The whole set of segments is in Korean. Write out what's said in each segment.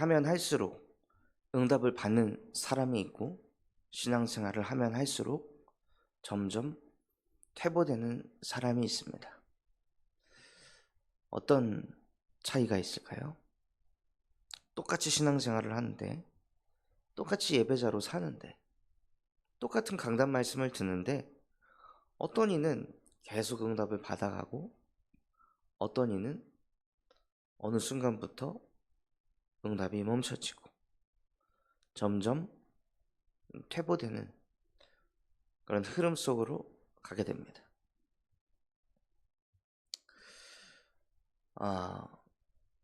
하면 할수록 응답을 받는 사람이 있고, 신앙생활을 하면 할수록 점점 퇴보되는 사람이 있습니다. 어떤 차이가 있을까요? 똑같이 신앙생활을 하는데, 똑같이 예배자로 사는데, 똑같은 강단 말씀을 듣는데, 어떤 이는 계속 응답을 받아가고, 어떤 이는 어느 순간부터 응답이 멈춰지고 점점 퇴보되는 그런 흐름 속으로 가게 됩니다.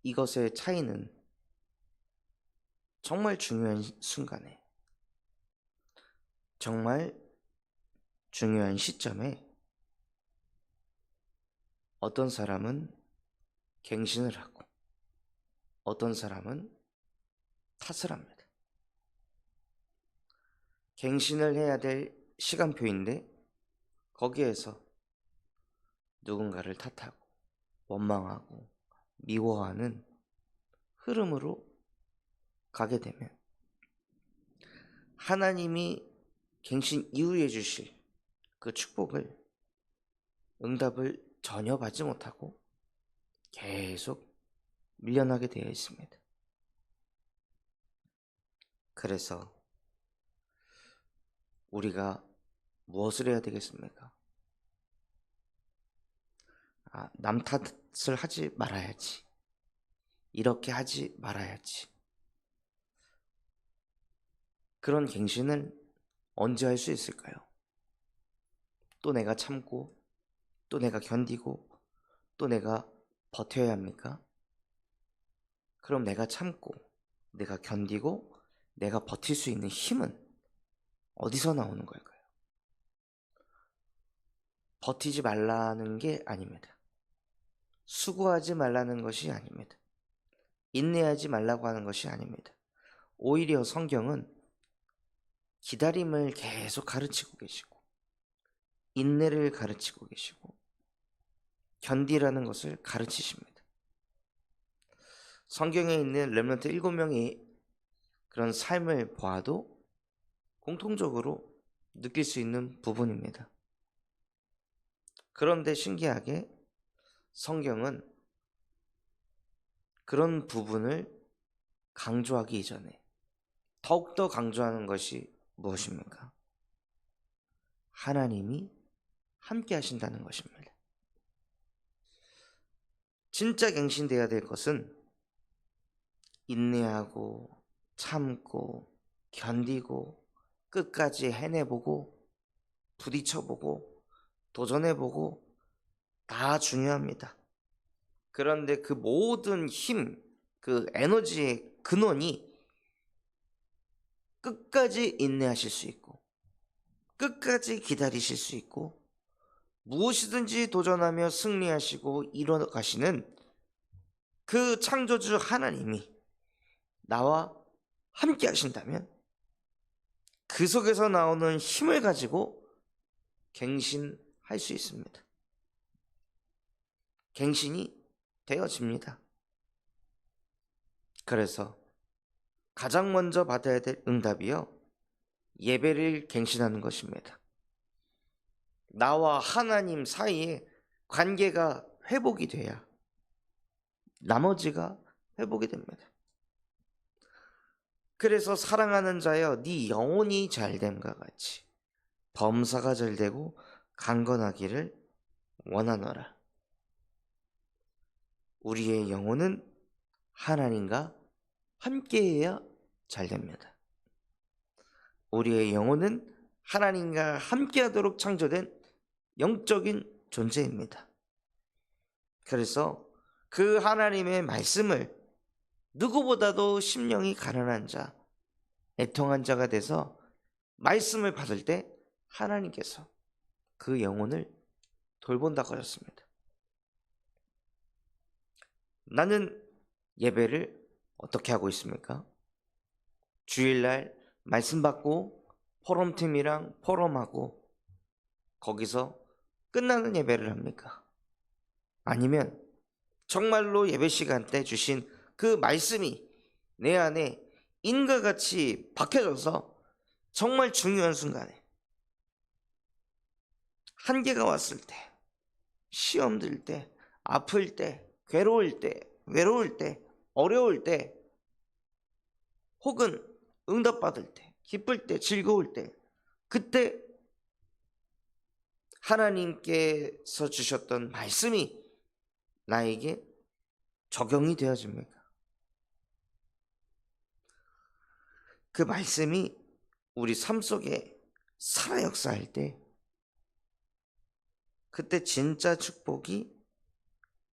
이것의 차이는 정말 중요한 순간에, 정말 중요한 시점에 어떤 사람은 갱신을 하고 어떤 사람은 탓을 합니다. 갱신을 해야 될 시간표인데 거기에서 누군가를 탓하고 원망하고 미워하는 흐름으로 가게 되면 하나님이 갱신 이후에 주실 그 축복을, 응답을 전혀 받지 못하고 계속 밀려나게 되어 있습니다. 그래서 우리가 무엇을 해야 되겠습니까? 남 탓을 하지 말아야지, 이렇게 하지 말아야지. 그런 갱신을 언제 할 수 있을까요? 또 내가 참고, 또 내가 견디고, 또 내가 버텨야 합니까? 그럼 내가 참고, 내가 견디고, 내가 버틸 수 있는 힘은 어디서 나오는 걸까요? 버티지 말라는 게 아닙니다. 수고하지 말라는 것이 아닙니다. 인내하지 말라고 하는 것이 아닙니다. 오히려 성경은 기다림을 계속 가르치고 계시고, 인내를 가르치고 계시고, 견디라는 것을 가르치십니다. 성경에 있는 렘넌트 7명의 그런 삶을 보아도 공통적으로 느낄 수 있는 부분입니다. 그런데 신기하게 성경은 그런 부분을 강조하기 이전에 더욱더 강조하는 것이 무엇입니까? 하나님이 함께 하신다는 것입니다. 진짜 갱신되어야 될 것은 인내하고 참고 견디고 끝까지 해내보고 부딪혀보고 도전해보고 다 중요합니다. 그런데 그 모든 힘, 그 에너지의 근원이 끝까지 인내하실 수 있고 끝까지 기다리실 수 있고 무엇이든지 도전하며 승리하시고 이뤄가시는 그 창조주 하나님이 나와 함께 하신다면 그 속에서 나오는 힘을 가지고 갱신할 수 있습니다. 갱신이 되어집니다. 그래서 가장 먼저 받아야 될 응답이요, 예배를 갱신하는 것입니다. 나와 하나님 사이에 관계가 회복이 돼야 나머지가 회복이 됩니다. 그래서 사랑하는 자여 네 영혼이 잘됨과 같이 범사가 잘되고 강건하기를 원하노라. 우리의 영혼은 하나님과 함께해야 잘됩니다. 우리의 영혼은 하나님과 함께하도록 창조된 영적인 존재입니다. 그래서 그 하나님의 말씀을 누구보다도 심령이 가난한 자, 애통한 자가 돼서 말씀을 받을 때 하나님께서 그 영혼을 돌본다고 하셨습니다. 나는 예배를 어떻게 하고 있습니까? 주일날 말씀 받고 포럼팀이랑 포럼하고 거기서 끝나는 예배를 합니까? 아니면 정말로 예배 시간 때 주신 그 말씀이 내 안에 인과 같이 박혀져서 정말 중요한 순간에 한계가 왔을 때, 시험 들 때, 아플 때, 괴로울 때, 외로울 때, 어려울 때, 혹은 응답받을 때, 기쁠 때, 즐거울 때, 그때 하나님께서 주셨던 말씀이 나에게 적용이 되어집니까? 그 말씀이 우리 삶 속에 살아 역사할 때, 그때 진짜 축복이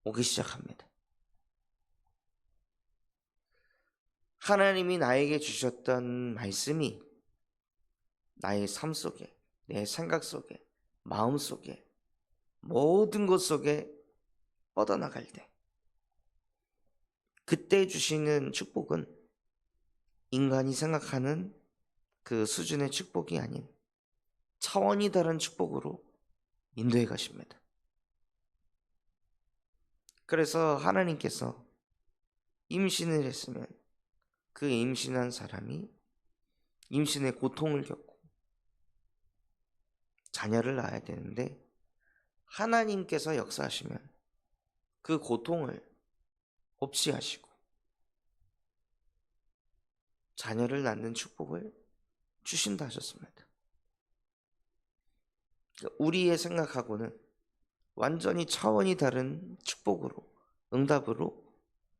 오기 시작합니다. 하나님이 나에게 주셨던 말씀이 나의 삶 속에, 내 생각 속에, 마음 속에, 모든 것 속에 뻗어나갈 때, 그때 주시는 축복은 인간이 생각하는 그 수준의 축복이 아닌 차원이 다른 축복으로 인도해 가십니다. 그래서 하나님께서 임신을 했으면 그 임신한 사람이 임신의 고통을 겪고 자녀를 낳아야 되는데, 하나님께서 역사하시면 그 고통을 없이 하시고 자녀를 낳는 축복을 주신다 하셨습니다. 우리의 생각하고는 완전히 차원이 다른 축복으로, 응답으로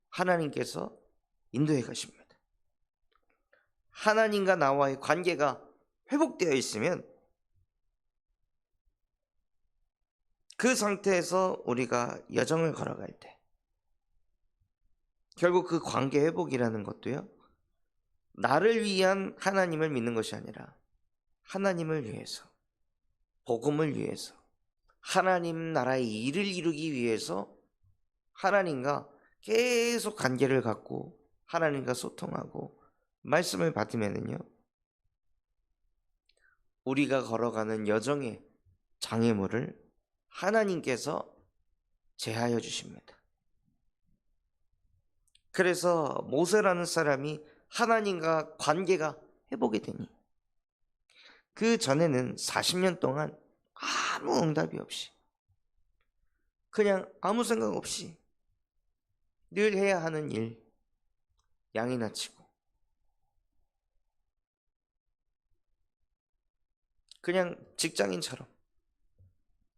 하나님께서 인도해 가십니다. 하나님과 나와의 관계가 회복되어 있으면 그 상태에서 우리가 여정을 걸어갈 때, 결국 그 관계 회복이라는 것도요, 나를 위한 하나님을 믿는 것이 아니라 하나님을 위해서, 복음을 위해서, 하나님 나라의 일을 이루기 위해서 하나님과 계속 관계를 갖고 하나님과 소통하고 말씀을 받으면은요, 우리가 걸어가는 여정의 장애물을 하나님께서 제하여 주십니다. 그래서 모세라는 사람이 하나님과 관계가 회복이 되니 그 전에는 40년 동안 아무 응답이 없이, 그냥 아무 생각 없이 늘 해야 하는 일, 양이나 치고 그냥 직장인처럼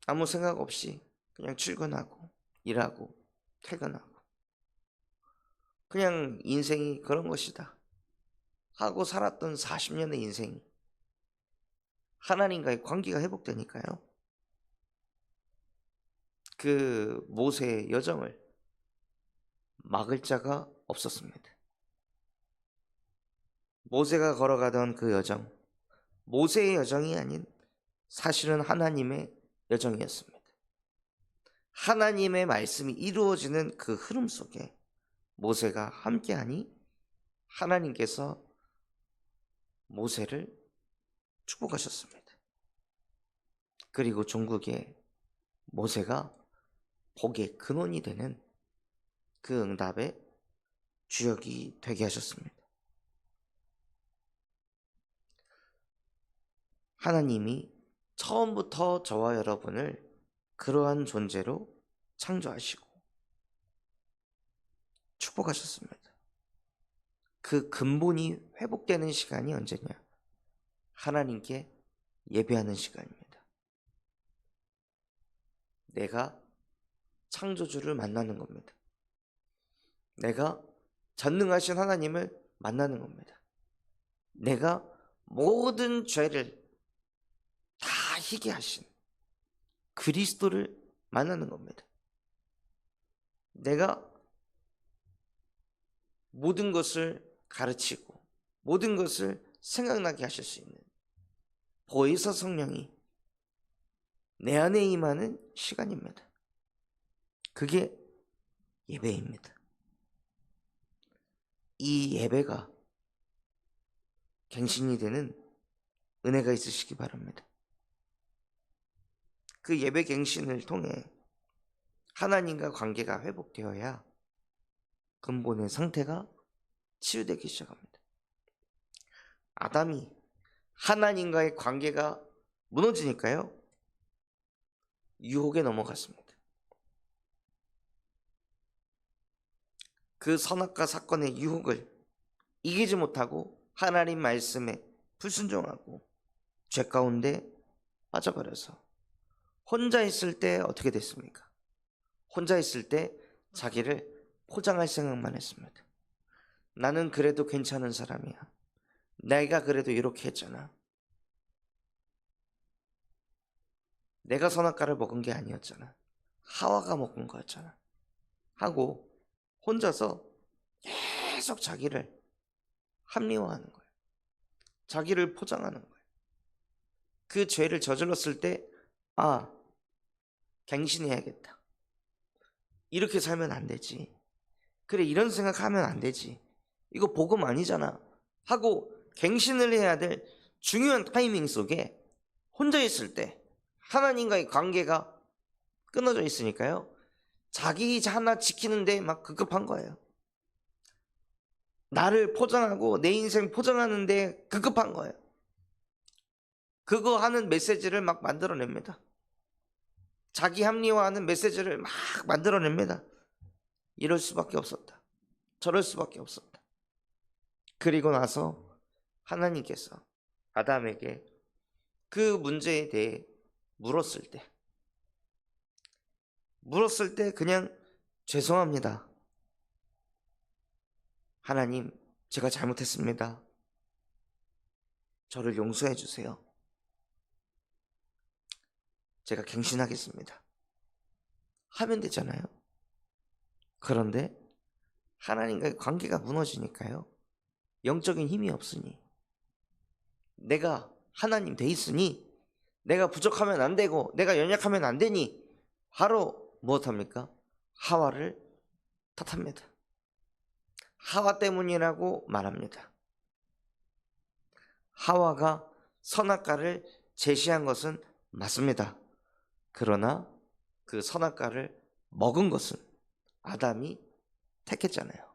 아무 생각 없이 그냥 출근하고 일하고 퇴근하고, 그냥 인생이 그런 것이다 하고 살았던 40년의 인생이 하나님과의 관계가 회복되니까요, 그 모세의 여정을 막을 자가 없었습니다. 모세가 걸어가던 그 여정, 모세의 여정이 아닌 사실은 하나님의 여정이었습니다. 하나님의 말씀이 이루어지는 그 흐름 속에 모세가 함께하니 하나님께서 모세를 축복하셨습니다. 그리고 종국에 모세가 복의 근원이 되는 그 응답의 주역이 되게 하셨습니다. 하나님이 처음부터 저와 여러분을 그러한 존재로 창조하시고 축복하셨습니다. 그 근본이 회복되는 시간이 언제냐? 하나님께 예배하는 시간입니다. 내가 창조주를 만나는 겁니다. 내가 전능하신 하나님을 만나는 겁니다. 내가 모든 죄를 다 희게 하신 그리스도를 만나는 겁니다. 내가 모든 것을 가르치고 모든 것을 생각나게 하실 수 있는 보혜사 성령이 내 안에 임하는 시간입니다. 그게 예배입니다. 이 예배가 갱신이 되는 은혜가 있으시기 바랍니다. 그 예배 갱신을 통해 하나님과 관계가 회복되어야 근본의 상태가 치유되기 시작합니다. 아담이 하나님과의 관계가 무너지니까요, 유혹에 넘어갔습니다. 그 선악과 사건의 유혹을 이기지 못하고 하나님 말씀에 불순종하고 죄 가운데 빠져버려서 혼자 있을 때 어떻게 됐습니까? 혼자 있을 때 자기를 포장할 생각만 했습니다. 나는 그래도 괜찮은 사람이야. 내가 그래도 이렇게 했잖아. 내가 선악과를 먹은 게 아니었잖아. 하와가 먹은 거였잖아. 하고 혼자서 계속 자기를 합리화하는 거예요. 자기를 포장하는 거예요. 그 죄를 저질렀을 때, 아, 갱신해야겠다. 이렇게 살면 안 되지. 그래, 이런 생각하면 안 되지. 이거 복음 아니잖아. 하고 갱신을 해야 될 중요한 타이밍 속에 혼자 있을 때 하나님과의 관계가 끊어져 있으니까요, 자기 하나 지키는데 막 급급한 거예요. 나를 포장하고 내 인생 포장하는데 급급한 거예요. 그거 하는 메시지를 막 만들어냅니다. 자기 합리화하는 메시지를 막 만들어냅니다. 이럴 수밖에 없었다. 저럴 수밖에 없었다. 그리고 나서 하나님께서 아담에게 그 문제에 대해 물었을 때 그냥 죄송합니다. 하나님, 제가 잘못했습니다. 저를 용서해 주세요. 제가 갱신하겠습니다. 하면 되잖아요. 그런데 하나님과의 관계가 무너지니까요, 영적인 힘이 없으니, 내가 하나님 돼 있으니, 내가 부족하면 안 되고 내가 연약하면 안 되니 바로 무엇합니까? 하와를 탓합니다. 하와 때문이라고 말합니다. 하와가 선악과를 제시한 것은 맞습니다. 그러나 그 선악과를 먹은 것은 아담이 택했잖아요.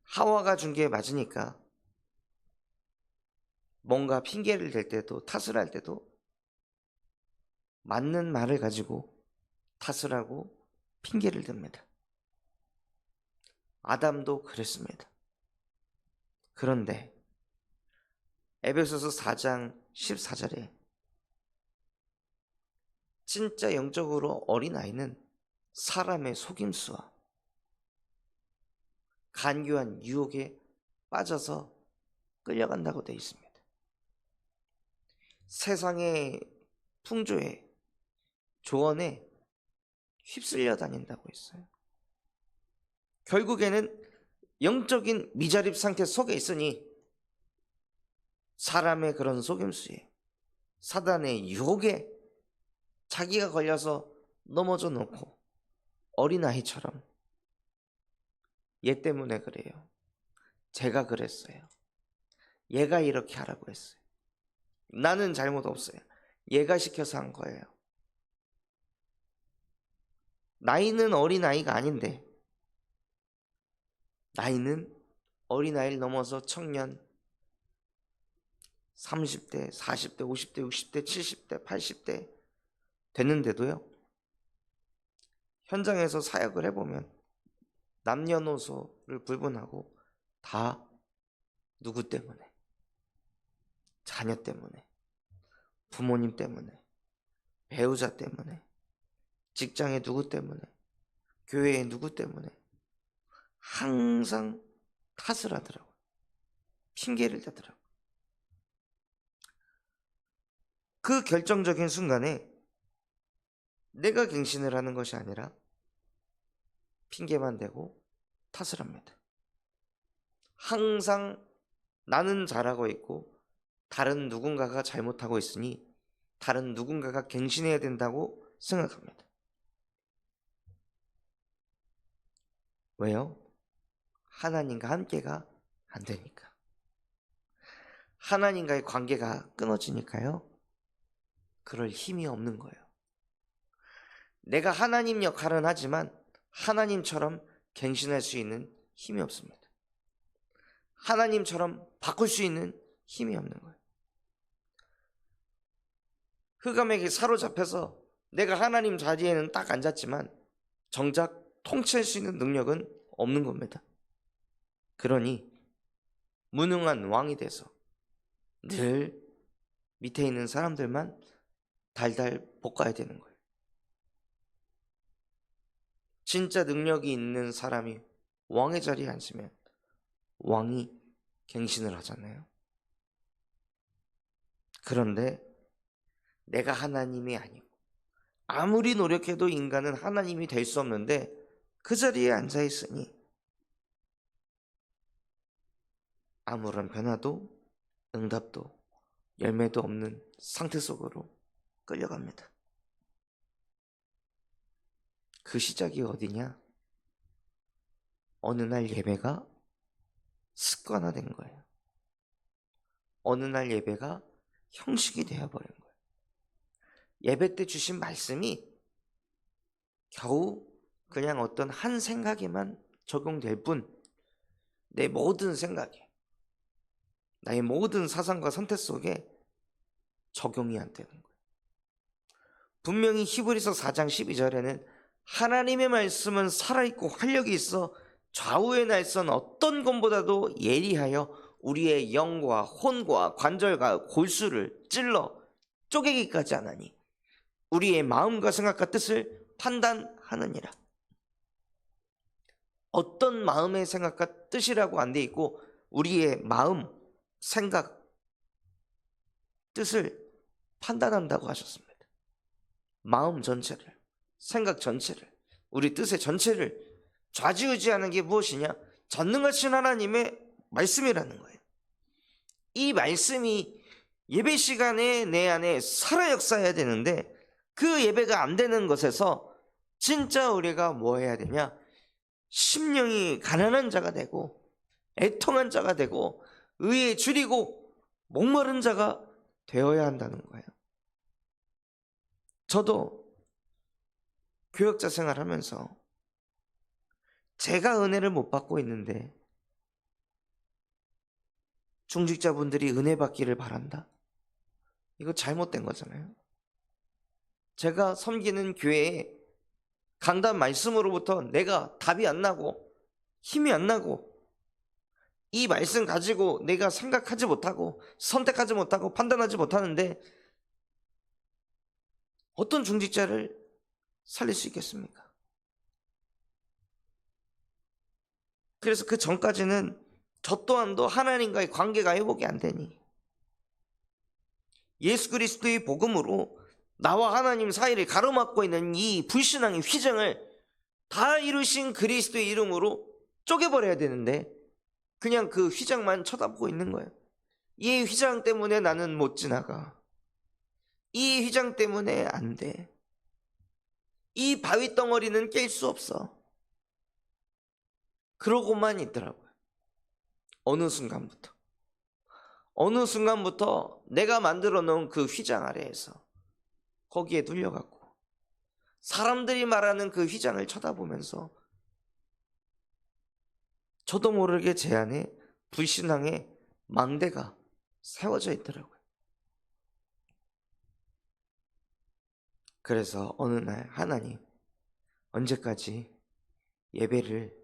하와가 준 게 맞으니까 뭔가 핑계를 댈 때도, 탓을 할 때도 맞는 말을 가지고 탓을 하고 핑계를 댑니다. 아담도 그랬습니다. 그런데 에베소서 4장 14절에 진짜 영적으로 어린 아이는 사람의 속임수와 간교한 유혹에 빠져서 끌려간다고 되어 있습니다. 세상의 풍조에, 조언에 휩쓸려 다닌다고 했어요. 결국에는 영적인 미자립 상태 속에 있으니 사람의 그런 속임수에, 사단의 유혹에 자기가 걸려서 넘어져 놓고 어린아이처럼 얘 때문에 그래요. 제가 그랬어요. 얘가 이렇게 하라고 했어요. 나는 잘못 없어요. 얘가 시켜서 한 거예요. 나이는 어린아이가 아닌데, 나이는 어린아이를 넘어서 청년, 30대, 40대, 50대, 60대, 70대, 80대 됐는데도요, 현장에서 사역을 해보면 남녀노소를 불문하고 다 누구 때문에? 자녀 때문에, 부모님 때문에, 배우자 때문에, 직장의 누구 때문에, 교회의 누구 때문에 항상 탓을 하더라고요. 핑계를 대더라고요. 그 결정적인 순간에 내가 갱신을 하는 것이 아니라 핑계만 대고 탓을 합니다. 항상 나는 잘하고 있고 다른 누군가가 잘못하고 있으니 다른 누군가가 갱신해야 된다고 생각합니다. 왜요? 하나님과 함께가 안 되니까. 하나님과의 관계가 끊어지니까요, 그럴 힘이 없는 거예요. 내가 하나님 역할은 하지만 하나님처럼 갱신할 수 있는 힘이 없습니다. 하나님처럼 바꿀 수 있는 힘이 없는 거예요. 흑암에게 사로잡혀서 내가 하나님 자리에는 딱 앉았지만 정작 통치할 수 있는 능력은 없는 겁니다. 그러니 무능한 왕이 돼서 늘 밑에 있는 사람들만 달달 볶아야 되는 거예요. 진짜 능력이 있는 사람이 왕의 자리에 앉으면 왕이 갱신을 하잖아요. 그런데 내가 하나님이 아니고 아무리 노력해도 인간은 하나님이 될 수 없는데 그 자리에 앉아 있으니 아무런 변화도 응답도 열매도 없는 상태 속으로 끌려갑니다. 그 시작이 어디냐? 어느 날 예배가 습관화된 거예요. 어느 날 예배가 형식이 되어버린 거예요. 예배 때 주신 말씀이 겨우 그냥 어떤 한 생각에만 적용될 뿐 내 모든 생각에, 나의 모든 사상과 선택 속에 적용이 안 되는 거예요. 분명히 히브리서 4장 12절에는 하나님의 말씀은 살아있고 활력이 있어 좌우의 날선 어떤 것보다도 예리하여 우리의 영과 혼과 관절과 골수를 찔러 쪼개기까지 하나니 우리의 마음과 생각과 뜻을 판단하느니라. 어떤 마음의 생각과 뜻이라고 안 돼 있고 우리의 마음, 생각, 뜻을 판단한다고 하셨습니다. 마음 전체를, 생각 전체를, 우리 뜻의 전체를 좌지우지하는 게 무엇이냐? 전능하신 하나님의 말씀이라는 거예요. 이 말씀이 예배 시간에 내 안에 살아 역사해야 되는데 그 예배가 안 되는 것에서 진짜 우리가 뭐 해야 되냐? 심령이 가난한 자가 되고 애통한 자가 되고 의에 줄이고 목마른 자가 되어야 한다는 거예요. 저도 교역자 생활하면서 제가 은혜를 못 받고 있는데 중직자분들이 은혜 받기를 바란다? 이거 잘못된 거잖아요. 제가 섬기는 교회에 강단 말씀으로부터 내가 답이 안 나고 힘이 안 나고 이 말씀 가지고 내가 생각하지 못하고 선택하지 못하고 판단하지 못하는데 어떤 중직자를 살릴 수 있겠습니까? 그래서 그 전까지는 저 또한도 하나님과의 관계가 회복이 안 되니 예수 그리스도의 복음으로 나와 하나님 사이를 가로막고 있는 이 불신앙의 휘장을 다 이루신 그리스도의 이름으로 쪼개버려야 되는데 그냥 그 휘장만 쳐다보고 있는 거예요. 이 휘장 때문에 나는 못 지나가. 이 휘장 때문에 안 돼. 이 바위 덩어리는 깰 수 없어. 그러고만 있더라고요. 어느 순간부터 내가 만들어 놓은 그 휘장 아래에서 거기에 눌려갖고 사람들이 말하는 그 휘장을 쳐다보면서 저도 모르게 제 안에 불신앙의 망대가 세워져 있더라고요. 그래서 어느 날 하나님, 언제까지 예배를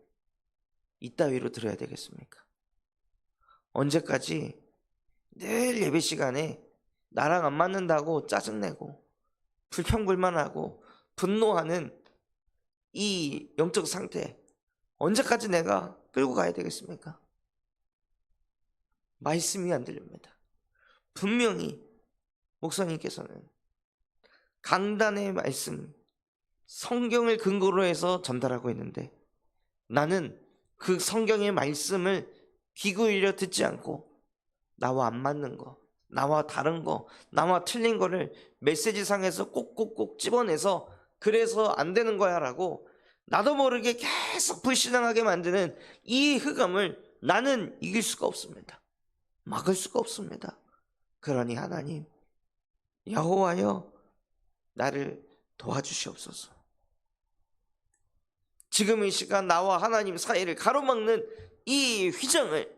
이따위로 드려야 되겠습니까? 언제까지 늘 예배 시간에 나랑 안 맞는다고 짜증내고 불평불만하고 분노하는 이 영적 상태 언제까지 내가 끌고 가야 되겠습니까? 말씀이 안 들립니다. 분명히 목사님께서는 강단의 말씀, 성경을 근거로 해서 전달하고 있는데 나는 그 성경의 말씀을 귀 기울여 듣지 않고 나와 안 맞는 거, 나와 다른 거, 나와 틀린 거를 메시지상에서 꼭꼭꼭 집어내서 그래서 안 되는 거야 라고 나도 모르게 계속 불신앙하게 만드는 이 흑암을 나는 이길 수가 없습니다. 막을 수가 없습니다. 그러니 하나님, 여호와여 나를 도와주시옵소서. 지금 이 시간 나와 하나님 사이를 가로막는 이 휘장을,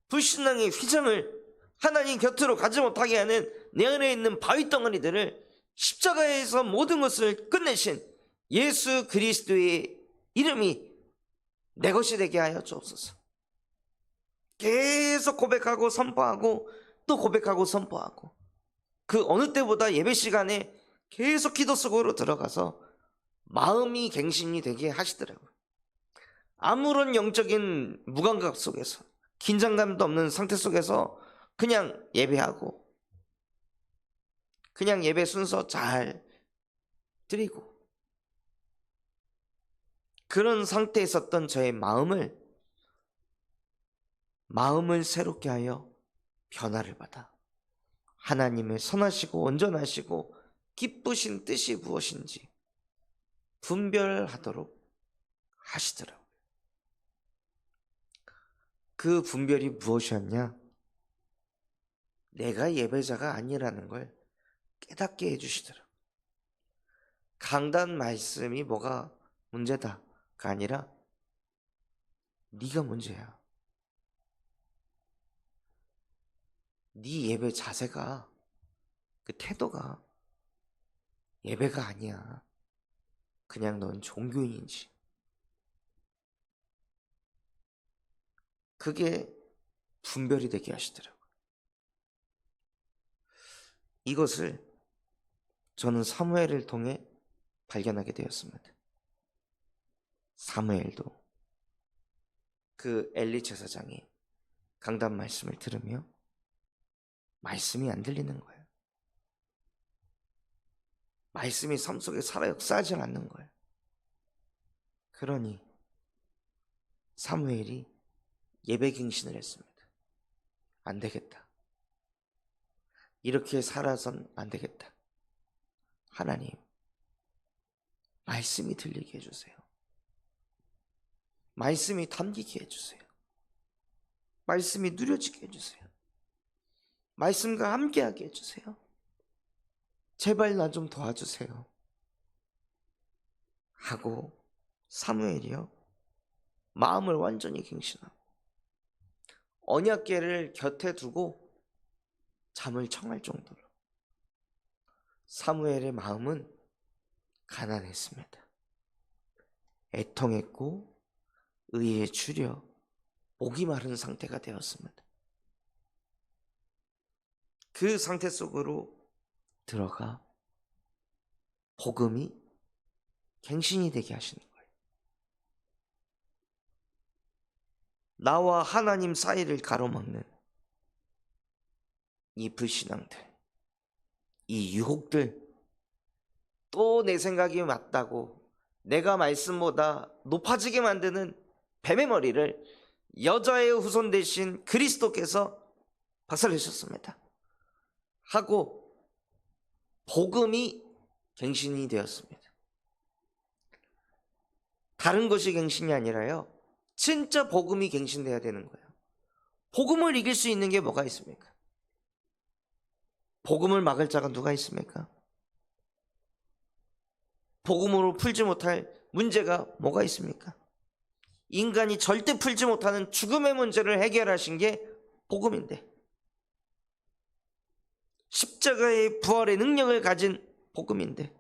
불신앙의 휘장을 하나님 곁으로 가지 못하게 하는 내 안에 있는 바위 덩어리들을 십자가에서 모든 것을 끝내신 예수 그리스도의 이름이 내 것이 되게 하여 주옵소서. 계속 고백하고 선포하고 또 고백하고 선포하고, 그 어느 때보다 예배 시간에 계속 기도 속으로 들어가서 마음이 갱신이 되게 하시더라고요. 아무런 영적인 무감각 속에서, 긴장감도 없는 상태 속에서 그냥 예배하고, 그냥 예배 순서 잘 드리고, 그런 상태에 있었던 저의 마음을 새롭게 하여 변화를 받아 하나님의 선하시고 온전하시고 기쁘신 뜻이 무엇인지 분별하도록 하시더라고요. 그 분별이 무엇이었냐? 내가 예배자가 아니라는 걸 깨닫게 해주시더라고요. 강단 말씀이 뭐가 문제다가 아니라 네가 문제야. 네 예배 자세가, 그 태도가 예배가 아니야. 그냥 넌 종교인이지. 그게 분별이 되게 하시더라고요. 이것을 저는 사무엘을 통해 발견하게 되었습니다. 사무엘도 그 엘리 제사장이 강단 말씀을 들으며 말씀이 안 들리는 거예요. 말씀이 삶 속에 살아 역사하지 않는 거예요. 그러니 사무엘이 예배갱신을 했습니다. 안 되겠다. 이렇게 살아선 안 되겠다. 하나님, 말씀이 들리게 해주세요. 말씀이 담기게 해주세요. 말씀이 누려지게 해주세요. 말씀과 함께하게 해주세요. 제발 나 좀 도와주세요. 하고 사무엘이요, 마음을 완전히 갱신하고 언약궤를 곁에 두고 잠을 청할 정도로 사무엘의 마음은 가난했습니다. 애통했고 의에 추려 목이 마른 상태가 되었습니다. 그 상태 속으로 들어가 복음이 갱신이 되게 하시는 거예요. 나와 하나님 사이를 가로막는 이 불신앙들, 이 유혹들, 또 내 생각이 맞다고 내가 말씀보다 높아지게 만드는 뱀의 머리를 여자의 후손 되신 그리스도께서 박살내셨습니다. 하고 복음이 갱신이 되었습니다. 다른 것이 갱신이 아니라요, 진짜 복음이 갱신돼야 되는 거예요. 복음을 이길 수 있는 게 뭐가 있습니까? 복음을 막을 자가 누가 있습니까? 복음으로 풀지 못할 문제가 뭐가 있습니까? 인간이 절대 풀지 못하는 죽음의 문제를 해결하신 게 복음인데, 십자가의 부활의 능력을 가진 복음인데,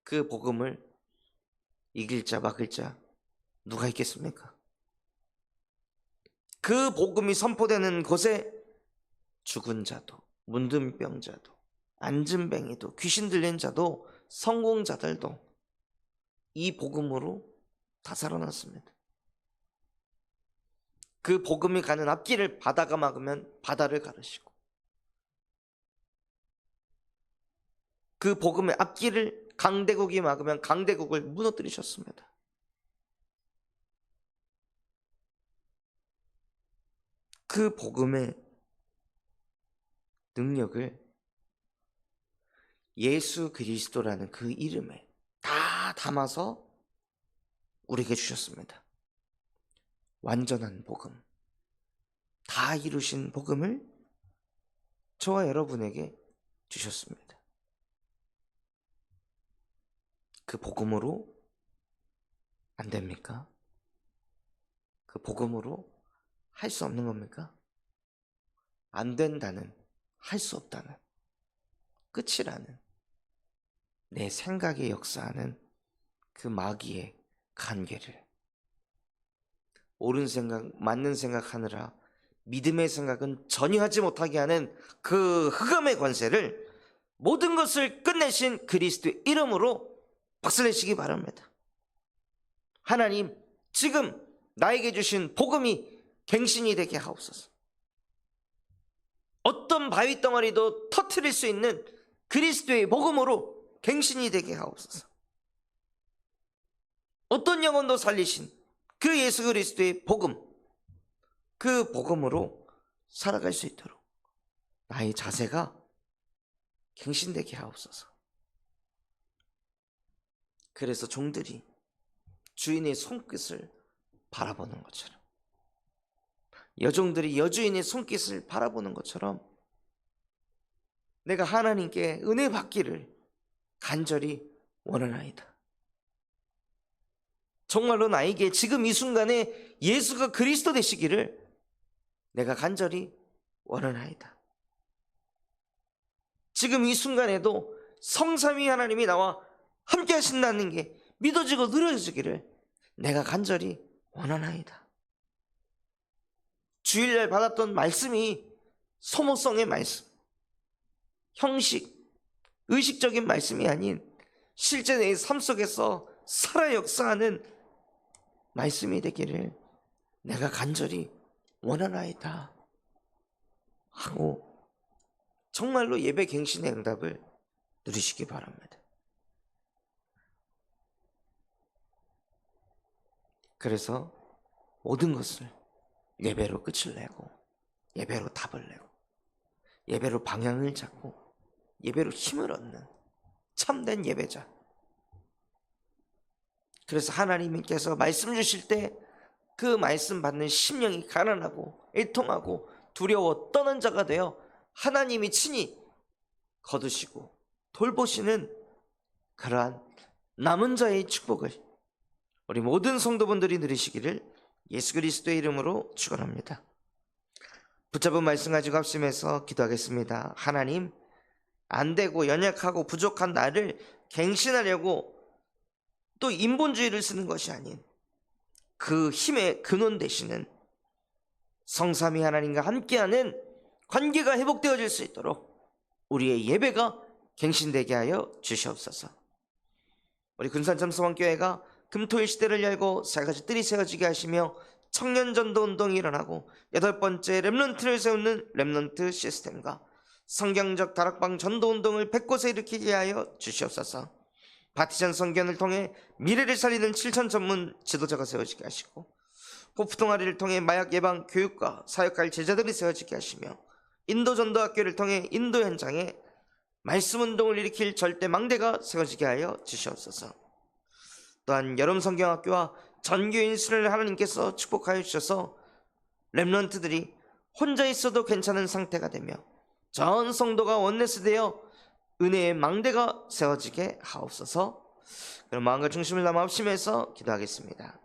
그 복음을 이길 자 막을 자 누가 있겠습니까? 그 복음이 선포되는 곳에 죽은 자도, 문둥병자도, 안진뱅이도, 귀신 들린 자도, 성공자들도 이 복음으로 다 살아났습니다. 그 복음이 가는 앞길을 바다가 막으면 바다를 가르시고, 그 복음의 앞길을 강대국이 막으면 강대국을 무너뜨리셨습니다. 그 복음의 능력을 예수 그리스도라는 그 이름에 다 담아서 우리에게 주셨습니다. 완전한 복음, 다 이루신 복음을 저와 여러분에게 주셨습니다. 그 복음으로 안 됩니까? 그 복음으로 할 수 없는 겁니까? 안 된다는, 할 수 없다는, 끝이라는, 내 생각에 역사하는 그 마귀의 관계를 옳은 생각, 맞는 생각하느라 믿음의 생각은 전혀 하지 못하게 하는 그 흑암의 권세를 모든 것을 끝내신 그리스도의 이름으로 박살내시기 바랍니다. 하나님, 지금 나에게 주신 복음이 갱신이 되게 하옵소서. 어떤 바위 덩어리도 터뜨릴 수 있는 그리스도의 복음으로 갱신이 되게 하옵소서. 어떤 영혼도 살리신 그 예수 그리스도의 복음, 그 복음으로 살아갈 수 있도록 나의 자세가 갱신되게 하옵소서. 그래서 종들이 주인의 손끝을 바라보는 것처럼, 여종들이 여주인의 손깃을 바라보는 것처럼 내가 하나님께 은혜 받기를 간절히 원하나이다. 정말로 나에게 지금 이 순간에 예수가 그리스도 되시기를 내가 간절히 원하나이다. 지금 이 순간에도 성삼위 하나님이 나와 함께 하신다는 게 믿어지고 누려지기를 내가 간절히 원하나이다. 주일날 받았던 말씀이 소모성의 말씀, 형식, 의식적인 말씀이 아닌 실제 내 삶 속에서 살아 역사하는 말씀이 되기를 내가 간절히 원하나이다 하고 정말로 예배 갱신의 응답을 누리시기 바랍니다. 그래서 모든 것을 예배로 끝을 내고, 예배로 답을 내고, 예배로 방향을 잡고, 예배로 힘을 얻는 참된 예배자. 그래서 하나님께서 말씀 주실 때 그 말씀 받는 심령이 가난하고 애통하고 두려워 떠는 자가 되어 하나님이 친히 거두시고 돌보시는 그러한 남은 자의 축복을 우리 모든 성도분들이 누리시기를 예수 그리스도의 이름으로 축원합니다. 붙잡은 말씀 가지고 합심해서 기도하겠습니다. 하나님, 안되고 연약하고 부족한 나를 갱신하려고 또 인본주의를 쓰는 것이 아닌 그 힘의 근원 되시는 성삼위 하나님과 함께하는 관계가 회복되어질 수 있도록 우리의 예배가 갱신되게 하여 주시옵소서. 우리 군산참소원교회가 금토일 시대를 열고 세 가지 뜰이 세워지게 하시며 청년전도 운동이 일어나고 8번째 렘넌트를 세우는 렘넌트 시스템과 성경적 다락방 전도 운동을 100곳에 일으키게 하여 주시옵소서. 바티전 선견을 통해 미래를 살리는 7천 전문 지도자가 세워지게 하시고 호프 동아리를 통해 마약 예방 교육과 사역할 제자들이 세워지게 하시며 인도 전도학교를 통해 인도 현장에 말씀 운동을 일으킬 절대 망대가 세워지게 하여 주시옵소서. 또한 여름 성경학교와 전교인 수련을 하나님께서 축복하여 주셔서 렘넌트들이 혼자 있어도 괜찮은 상태가 되며 전 성도가 원네스 되어 은혜의 망대가 세워지게 하옵소서. 그럼 마음과 중심을 담아 합심해서 기도하겠습니다.